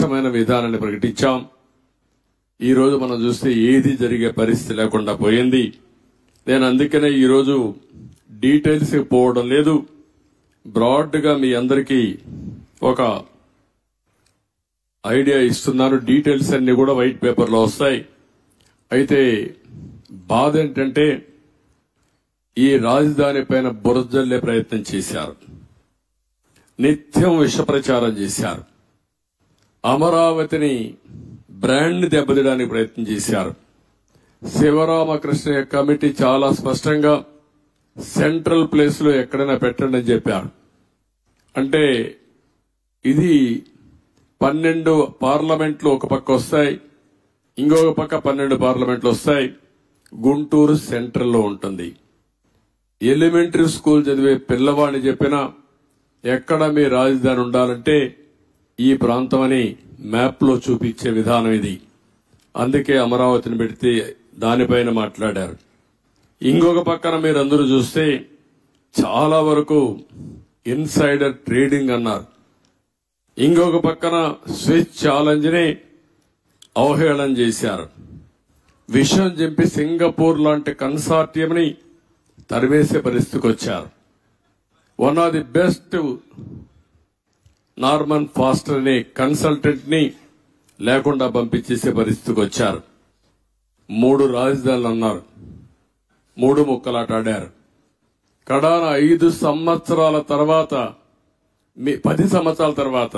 స్పష్టమైన విధానాన్ని ప్రకటించాం. ఈ రోజు మనం చూస్తే ఏది జరిగే పరిస్థితి లేకుండా పోయింది. నేను అందుకనే ఈ రోజు డీటెయిల్స్ పోవడం లేదు. బ్రాడ్ గా మీ అందరికీ ఒక ఐడియా ఇస్తున్నాను. డీటెయిల్స్ అన్ని కూడా వైట్ పేపర్ లో వస్తాయి. అయితే బాధ ఏంటంటే ఈ రాజధాని పైన బురజల్లే ప్రయత్నం చేశారు. నిత్యం విష ప్రచారం చేశారు. అమరావతిని బ్రాండ్ దెబ్బతీయడానికి ప్రయత్నం చేశారు. శివరామకృష్ణ కమిటీ చాలా స్పష్టంగా సెంట్రల్ ప్లేస్ లో ఎక్కడైనా పెట్టండి అని చెప్పారు. అంటే ఇది 12 పార్లమెంట్లు ఒక పక్క వస్తాయి, ఇంకొక పక్క 12 పార్లమెంట్లు వస్తాయి. గుంటూరు సెంట్రల్ లో ఉంటుంది. ఎలిమెంటరీ స్కూల్ చదివే పిల్లవాడిని చెప్పినా ఎక్కడ మీ రాజధాని ఉండాలంటే ఈ ప్రాంతం అని మ్యాప్ లో చూపించే విధానం ఇది. అందుకే అమరావతిని పెడితే దానిపైన మాట్లాడారు. ఇంకొక పక్కన మీరందరూ చూస్తే చాలా వరకు ఇన్సైడర్ ట్రేడింగ్ అన్నారు. ఇంకొక పక్కన స్విచ్ ఛాలెంజ్ ని అవహేళన చేశారు. విషయం చెప్పి సింగపూర్ లాంటి కన్సార్టియం ని తరివేసే పరిస్థితికి వచ్చారు. One of the best Norman faster ని కన్సల్టెంట్ ని లేకుండా పంపించేసే పరిస్థితికి వచ్చారు. 3 రాజధానులు అన్నారు. 3 ముక్కలాట ఆడారు. కడాన 5 సంవత్సరాల తర్వాత 10 సంవత్సరాల తర్వాత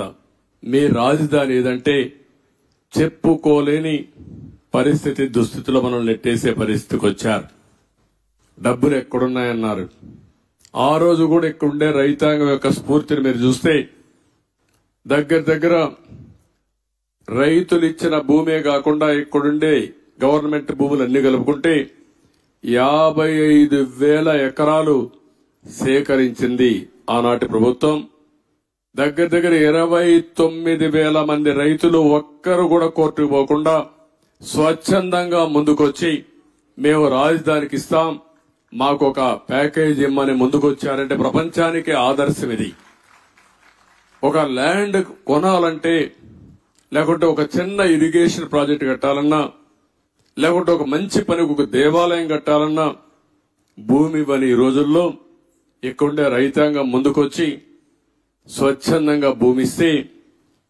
మీ రాజధాని ఏదంటే చెప్పుకోలేని పరిస్థితి దుస్థితిలో మనం నెట్టేసే పరిస్థితికి వచ్చారు. డబ్బులు ఎక్కడున్నాయన్నారు. ఆ రోజు కూడా ఇక్కడుండే రైతాంగం యొక్క స్ఫూర్తిని మీరు చూస్తే దగ్గర రైతులు ఇచ్చిన భూమే కాకుండా ఇక్కడుండే గవర్నమెంట్ భూములు అన్ని కలుపుకుంటే 55,000 ఎకరాలు సేకరించింది ఆనాటి ప్రభుత్వం. దగ్గర 29,000 మంది రైతులు ఒక్కరు కూడా కోర్టుకు పోకుండా స్వచ్ఛందంగా ముందుకొచ్చి మేము రాజధానికి ఇస్తాం, మాకు ఒక ప్యాకేజ్ ఇమ్మని ముందుకొచ్చారంటే ప్రపంచానికి ఆదర్శం ఇది. ఒక ల్యాండ్ కొనాలంటే, లేకుంటే ఒక చిన్న ఇరిగేషన్ ప్రాజెక్ట్ కట్టాలన్నా, లేకుంటే ఒక మంచి పనికి ఒక దేవాలయం కట్టాలన్నా భూమి ఇవ్వని ఈ రోజుల్లో ఇక్కడుండే రైతాంగం ముందుకొచ్చి స్వచ్ఛందంగా భూమి ఇస్తే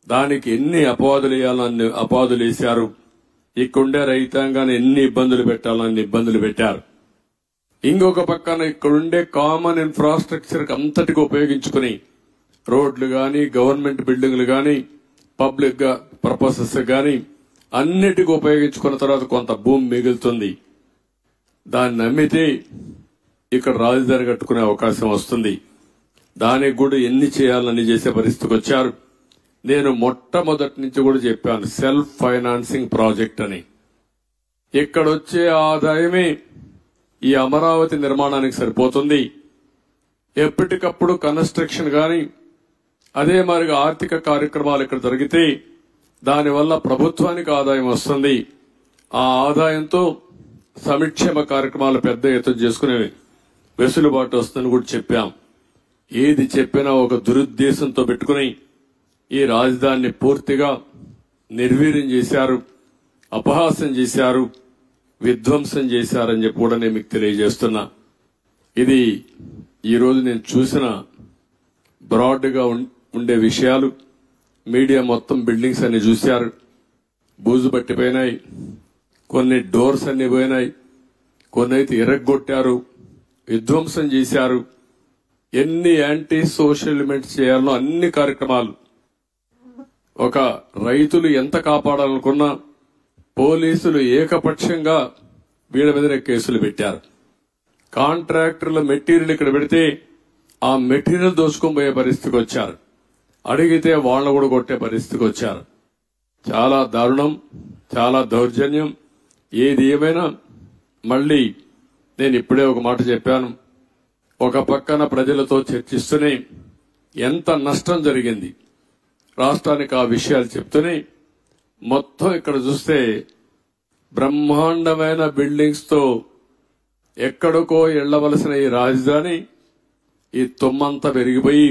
దానికి ఎన్ని అపవాదులు వేయాలని అపవాదులు వేశారు. ఇక్కడుండే రైతాంగాన్ని ఎన్ని ఇబ్బందులు పెట్టాలని ఇబ్బందులు పెట్టారు. ఇంకొక పక్కన ఇక్కడుండే కామన్ ఇన్ఫ్రాస్ట్రక్చర్ అంతటికి ఉపయోగించుకుని రోడ్లు గాని, గవర్నమెంట్ బిల్డింగ్లు గాని, పబ్లిక్ పర్పసెస్ గాని అన్నిటికీ ఉపయోగించుకున్న తర్వాత కొంత భూమి మిగులుతుంది. దాన్ని అమ్మితే ఇక్కడ రాజధాని కట్టుకునే అవకాశం వస్తుంది. దానికి కూడా ఎన్ని చేయాలని చేసే పరిస్థితికి వచ్చారు. నేను మొట్టమొదటి నుంచి కూడా చెప్పాను, సెల్ఫ్ ఫైనాన్సింగ్ ప్రాజెక్ట్ అని. ఇక్కడొచ్చే ఆదాయమే ఈ అమరావతి నిర్మాణానికి సరిపోతుంది. ఎప్పటికప్పుడు కన్స్ట్రక్షన్ గాని, అదే మాదిరిగా ఆర్థిక కార్యక్రమాలు ఇక్కడ జరిగితే దానివల్ల ప్రభుత్వానికి ఆదాయం వస్తుంది. ఆ ఆదాయంతో సంక్షేమ కార్యక్రమాలు పెద్ద ఎత్తున చేసుకునే వెసులుబాటు వస్తుందని కూడా చెప్పాం. ఏది చెప్పినా ఒక దురుద్దేశంతో పెట్టుకుని ఈ రాజధానిని పూర్తిగా నిర్వీర్యం చేశారు, అపహాస్యం చేశారు, విధ్వంసం చేశారని చెప్పి కూడా నేను మీకు తెలియజేస్తున్నా. ఇది ఈరోజు నేను చూసిన బ్రాడ్ గా ఉండే విషయాలు. మీడియా మొత్తం బిల్డింగ్స్ అన్ని చూశారు. బూజు పట్టిపోయినాయి, కొన్ని డోర్స్ అన్ని పోయినాయి, కొన్ని అయితే ఇరగ్గొట్టారు, విధ్వంసం చేశారు. ఎన్ని యాంటీ సోషల్ ఎలిమెంట్స్ చేయాలో అన్ని కార్యక్రమాలు. ఒక రైతులు ఎంత కాపాడాలనుకున్నా పోలీసులు ఏకపక్షంగా వీళ్ళ మీదనే కేసులు పెట్టారు. కాంట్రాక్టర్ల మెటీరియల్ ఇక్కడ పెడితే ఆ మెటీరియల్ దోచుకొని పోయే పరిస్థితికి వచ్చారు. అడిగితే వాళ్ళను కూడా కొట్టే పరిస్థితికి వచ్చారు. చాలా దారుణం, చాలా దౌర్జన్యం. ఏది ఏమైనా మళ్లీ నేను ఇప్పుడే ఒక మాట చెప్పాను. ఒక పక్కన ప్రజలతో చర్చిస్తూనే ఎంత నష్టం జరిగింది రాష్ట్రానికి ఆ విషయాలు చెప్తూనే మొత్తం ఇక్కడ చూస్తే బ్రహ్మాండమైన బిల్డింగ్స్ తో ఎక్కడికో ఎళ్లవలసిన ఈ రాజధాని ఈ తుమ్మంతా పెరిగిపోయి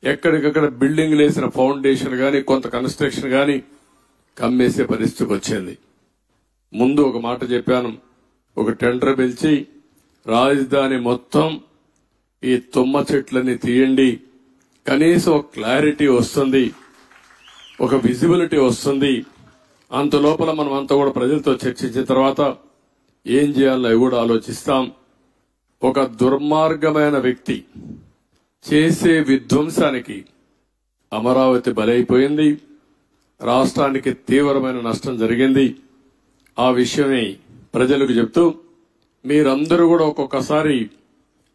ఎక్కడికక్కడ బిల్డింగ్లు వేసిన ఫౌండేషన్ గాని కొంత కన్స్ట్రక్షన్ గాని కమ్మేసే పరిస్థితికి వచ్చింది. ముందు ఒక మాట చెప్పాను, ఒక టెండర్ పిలిచి రాజధాని మొత్తం ఈ తుమ్మ చెట్లని తీయండి, కనీసం ఒక క్లారిటీ వస్తుంది, ఒక విజిబిలిటీ వస్తుంది. అంత లోపల మనం అంతా కూడా ప్రజలతో చర్చించిన తర్వాత ఏం చేయాలో అవి కూడా ఆలోచిస్తాం. ఒక దుర్మార్గమైన వ్యక్తి చేసే విధ్వంసానికి అమరావతి బలైపోయింది, రాష్ట్రానికి తీవ్రమైన నష్టం జరిగింది. ఆ విషయమే ప్రజలకు చెప్తూ మీరందరూ కూడా ఒక్కొక్కసారి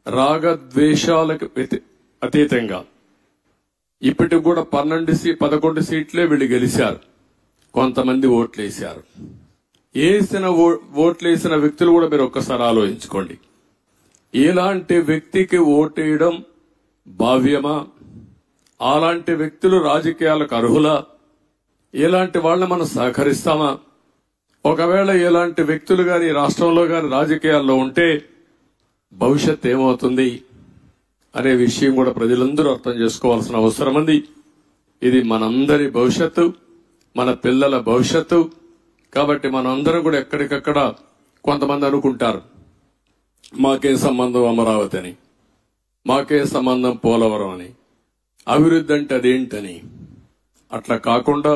రాగద్వేషాలకు అతీతంగా ఇప్పటికి కూడా 11 సీట్లే వీళ్ళు గెలిచారు, కొంతమంది ఓట్లేశారు. ఓట్లేసిన వ్యక్తులు కూడా మీరు ఒక్కసారి ఆలోచించుకోండి. ఇలాంటి వ్యక్తికి ఓటేయడం భావ్యమా? అలాంటి వ్యక్తులు రాజకీయాలకు అర్హులా? ఇలాంటి వాళ్ళని మనం సహకరిస్తామా? ఒకవేళ ఇలాంటి వ్యక్తులు గాని రాష్ట్రంలో గాని రాజకీయాల్లో ఉంటే భవిష్యత్ ఏమవుతుంది అనే విషయం కూడా ప్రజలందరూ అర్థం చేసుకోవాల్సిన అవసరం ఉంది. ఇది మనందరి భవిష్యత్తు, మన పిల్లల భవిష్యత్తు. కాబట్టి మనందరం కూడా ఎక్కడికక్కడ కొంతమంది అనుకుంటారు మాకేం సంబంధం అమరావతి అని, మాకేం సంబంధం పోలవరం అని, అభివృద్ధి అంటే అదేంటని. అట్లా కాకుండా